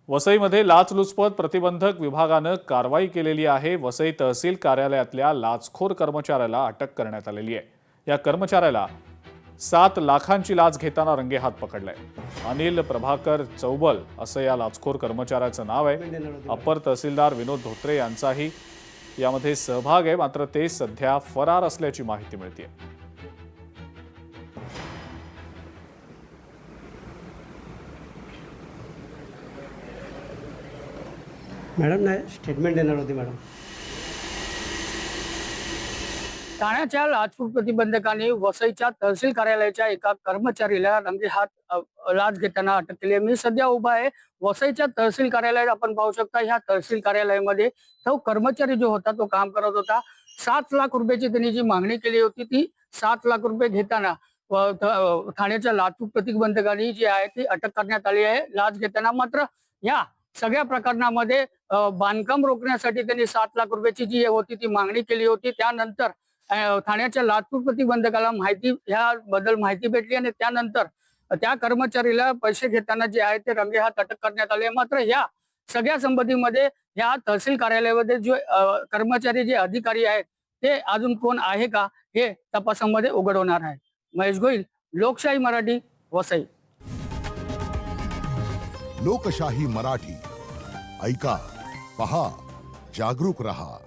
वसईमध्ये लाचलुचपत प्रतिबंधक विभागानं कारवाई केलेली आहे। वसई तहसील कार्यालयातल्या लाचखोर कर्मचाऱ्याला अटक करण्यात आलेली आहे। या कर्मचाऱ्याला 7 लाखांची लाच घेताना रंगेहात पकडलाय। अनिल प्रभाकर चौबल असं या लाचखोर कर्मचाऱ्याचं नाव आहे। अपर तहसीलदार विनोद धोत्रे यांचाही यामध्ये सहभाग आहे, मात्र ते सध्या फरार असल्याची माहिती मिळते। मॅडम नाही स्टेटमेंट देणार होती मॅडम। ठाण्याच्या लाचलुचपत प्रतिबंधकांनी वसईच्या तहसील कार्यालयाच्या एका कर्मचारीला रंगेहात लाच घेताना अटक केली आहे। मी सध्या उभा आहे वसईच्या तहसील कार्यालयात। आपण पाहू शकता ह्या तहसील कार्यालयामध्ये तो कर्मचारी जो होता तो काम करत होता। 7 लाख रुपयाची त्यांनी जी मागणी केली होती ती 7 लाख रुपये घेताना ठाण्याच्या लाचलुचपत प्रतिबंधकांनी जी आहे ती अटक करण्यात आली आहे लाच घेताना। मात्र या सगळ्या प्रकरणामध्ये बांधकाम रोखण्यासाठी त्यांनी 7 लाख रुपयाची जी होती ती मागणी केली होती। त्यानंतर ठाण्याच्या लाचलुचपत प्रतिबंधकाला याबद्दल माहिती भेटली आणि त्यानंतर त्या कर्मचारीला पैसे घेताना जे आहे ते रंगेहात अटक करण्यात आले। मात्र या सगळ्या संबंधीमध्ये या तहसील कार्यालयामध्ये जे कर्मचारी जे अधिकारी आहेत ते अजून कोण आहे का हे तपासामध्ये उघड होणार आहे। महेश गोयल, लोकशाही मराठी, वसई। लोकशाही मराठी ऐका, पहा, जागरूक रहा।